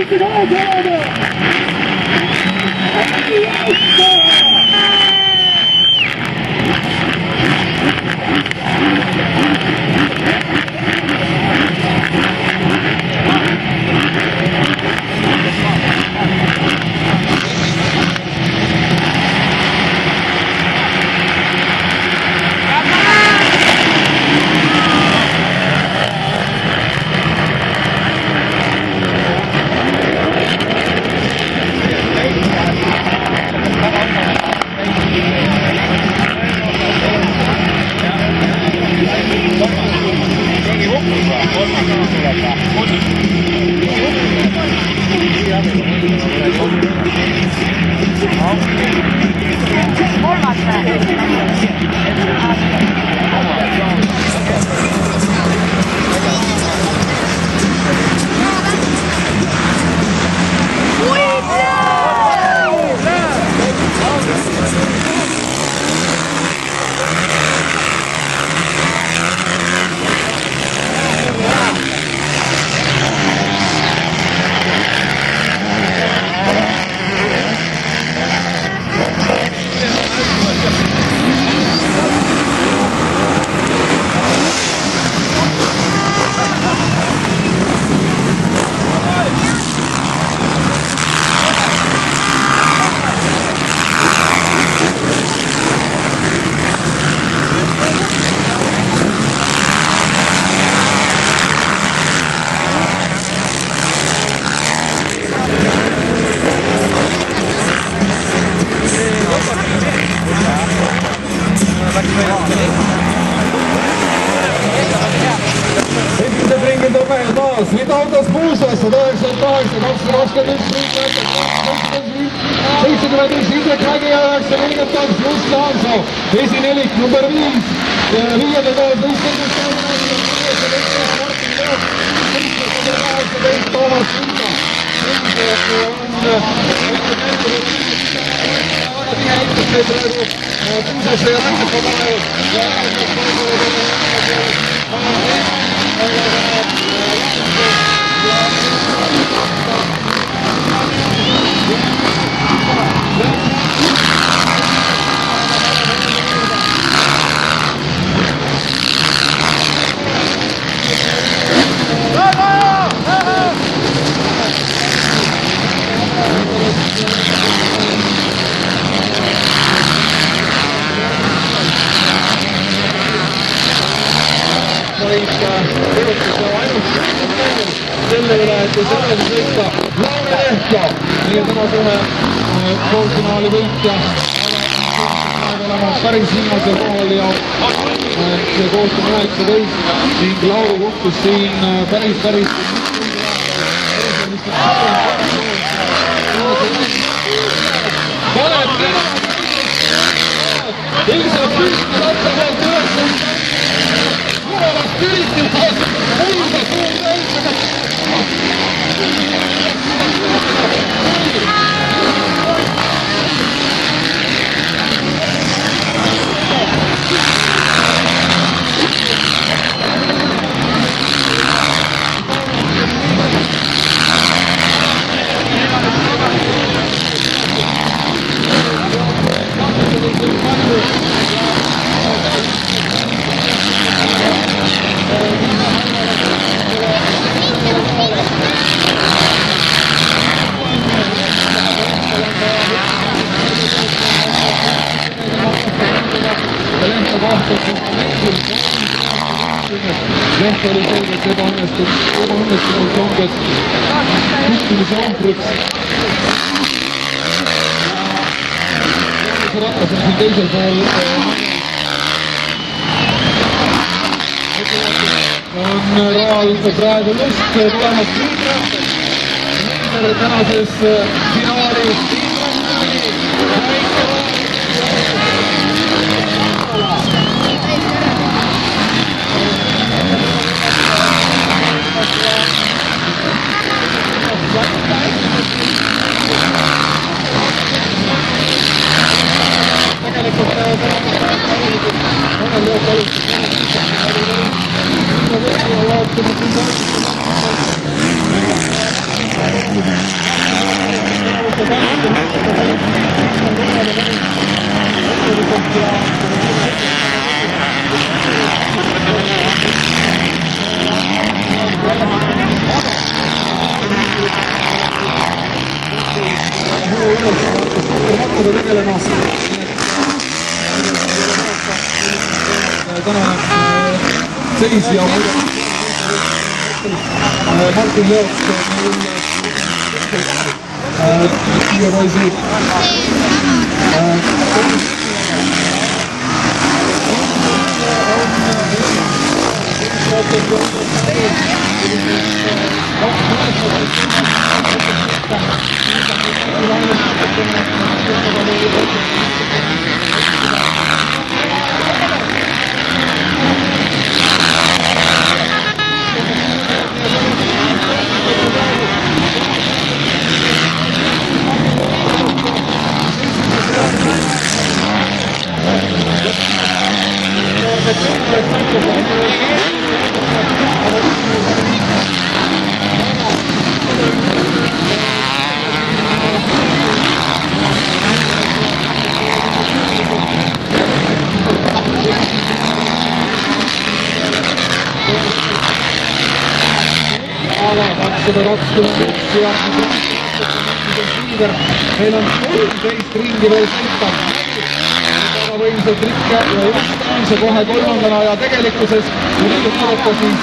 Võitu kaasa elada! Äkki jäästa! Esimesed ringid lõpevad taas, nüüd autos Puusas, 198, 221, 75, Indrek Mägi ja 942, Just Laanso, esinelik number 5, viienda taas 18, Toomas Linna, Puusasse ja Mäkkapäeval selle üle, et ei saa sõita Lauri Lehto, nii et tema kohe poolfinaali võitja olema päris viimasel kohal ja see koht on 19 ning Lauri kukkus siin päris ilmselt püsti latta pealt üles murevast üritab hulga suur täitsa Leht oli selgelt ebaõnnestunud langes kukkumise ohvriks. Ratas on siin teisel pool. On Raal praegu lust tulemas tänases finaalis. Tegelikult täna seisja Martin Leoks siia poisid meil on 13 ringi veel sõita. Väga võimsad trikke ja just on see kohe kolmandana ja tegelikkuses kui nüüd vaadata, siis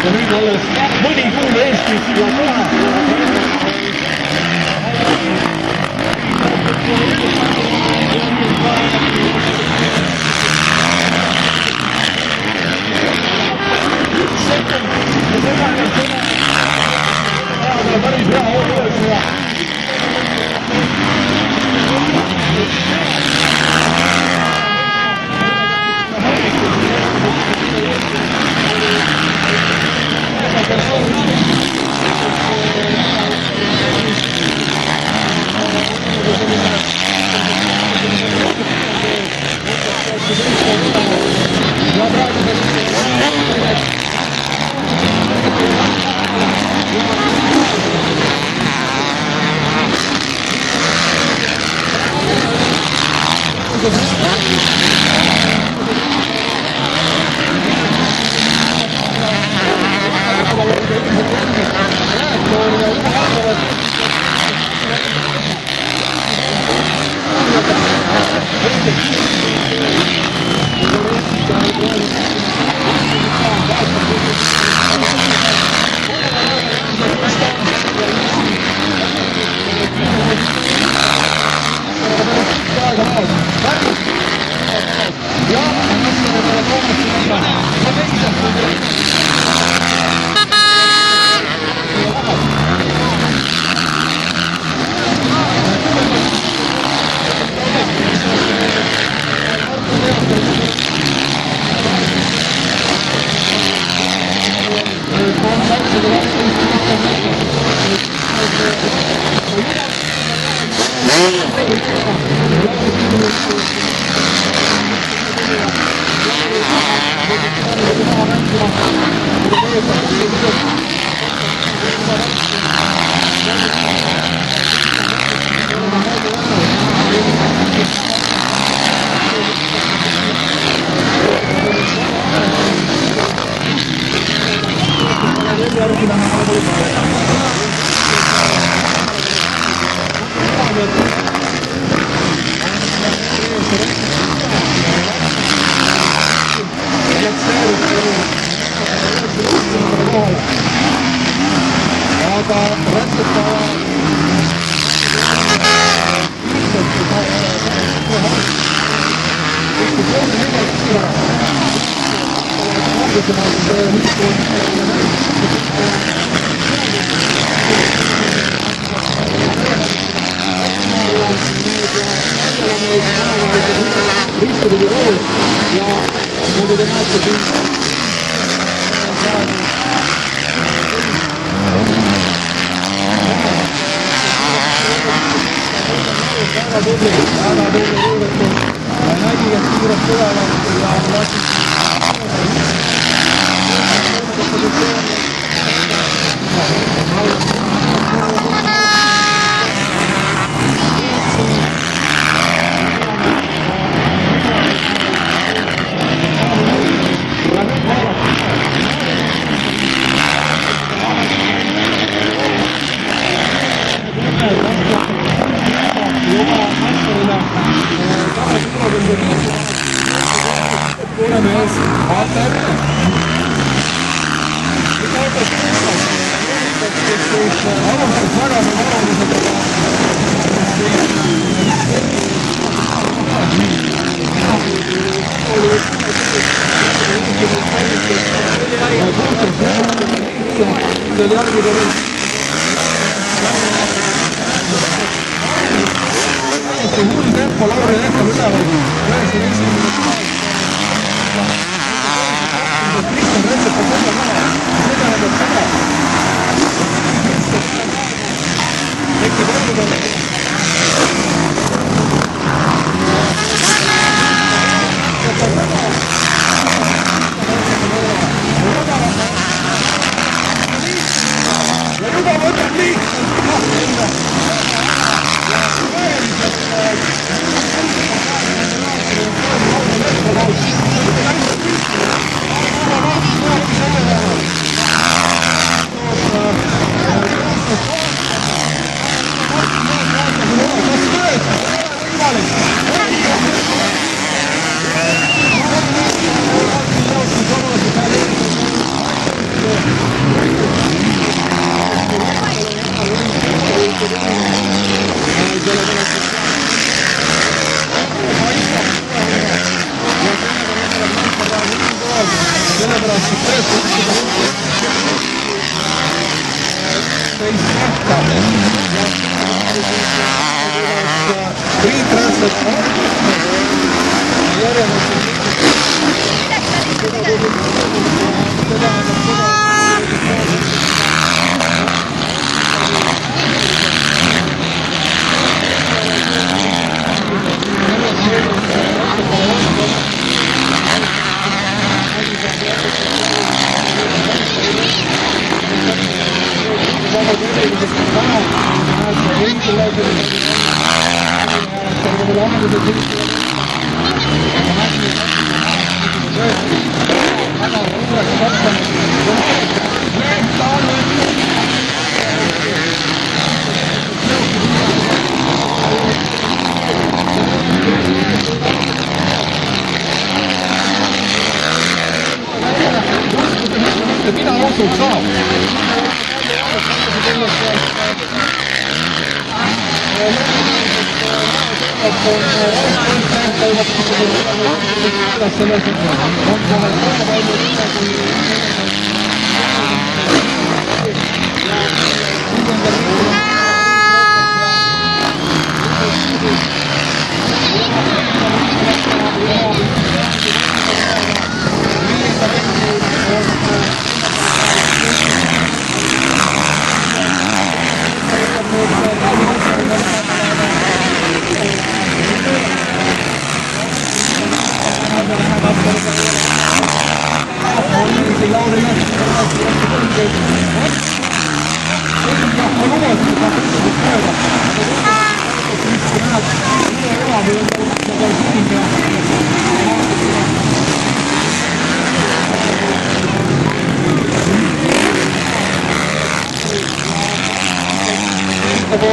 ja nüüd alles mõni kuul Eestis ja päris hea hoolda. Gracias. aga riskide koos ja nagu te näete siin väga tubli võidetud, nägi, et kiirelt tulevad ja lasid hull tempo Lauri jätkab üleval. Kristjan rõndab selle maha. See tähendab seda. Tekib olukord. Ja juba võtab liik. Mida rohkem saab?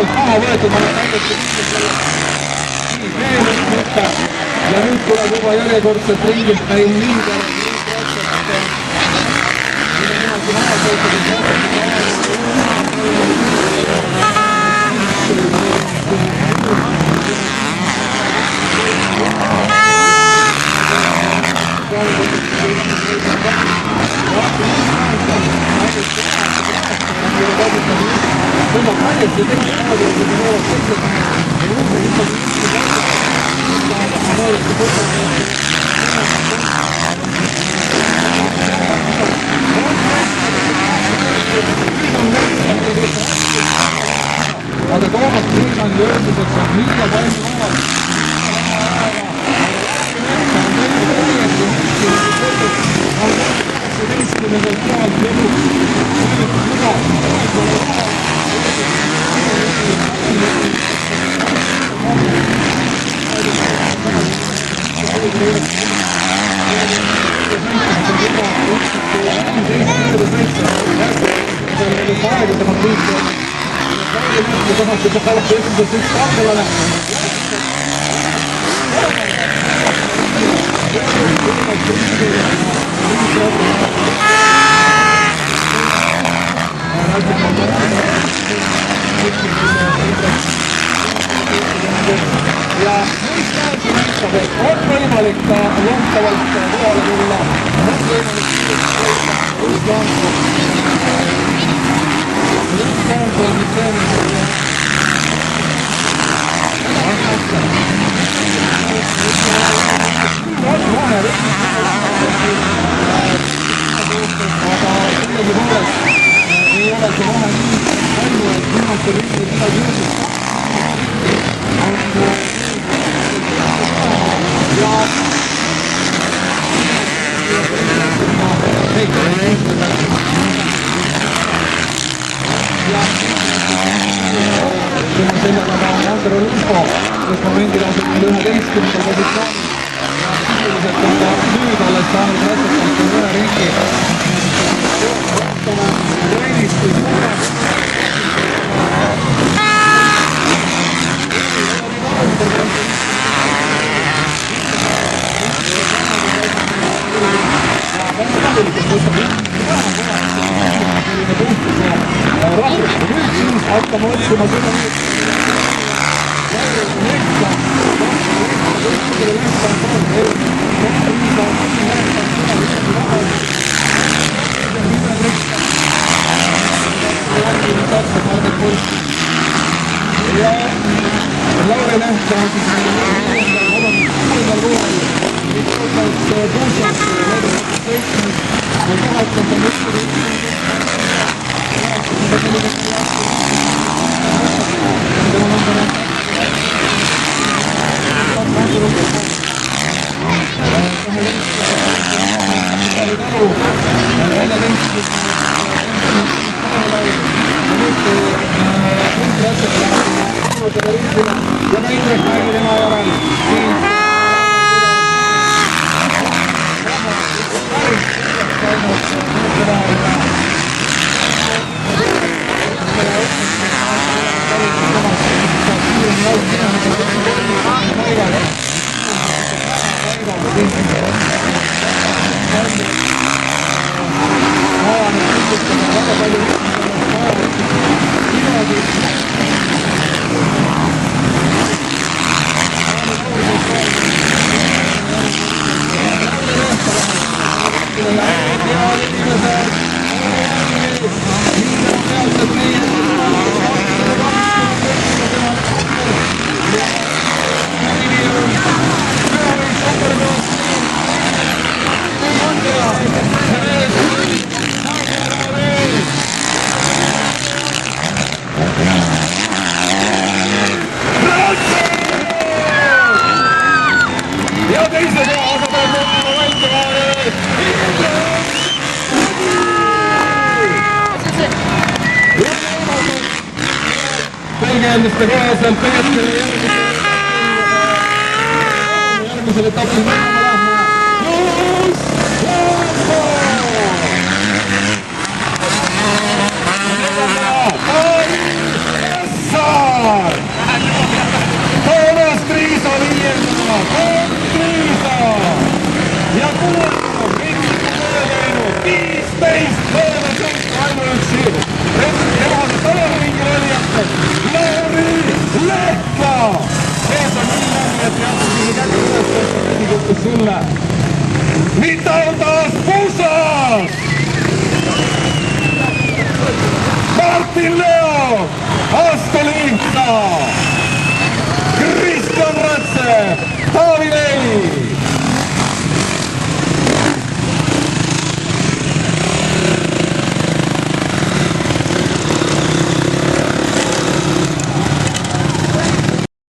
poolt maha võetud, ma olen täiesti kindel. Nii, veel üks mõte. Ja nüüd tuleb juba järjekordselt ringilt meil liider. Aga Toomas Kuiman öeldus, et see on liiga palju omad. Ja on võimalik ka lohtavalt kohale tulla, on võimalik sellega ka Andero Lumpo, kes momendil asub meil 11. positsioonil ja sisuliselt on ta nüüd alles saanud ratsatalt ühe ringi. Vaatame treenist kui suurem. Hakkame otsima seda ja Lauri Läht on siis Pelgeämiste kohaselt Peetrile järgmisel etapil minema lähme. Just Lambo! teist mööda sõitu ainuüksi temale talevringil olijatest Lauri Lehka. Mees on nii läbi, et jätkumise kätte üles tõsta käsikõttes sulle. Vitautas Pusas! Martin Leo, Astoliinka!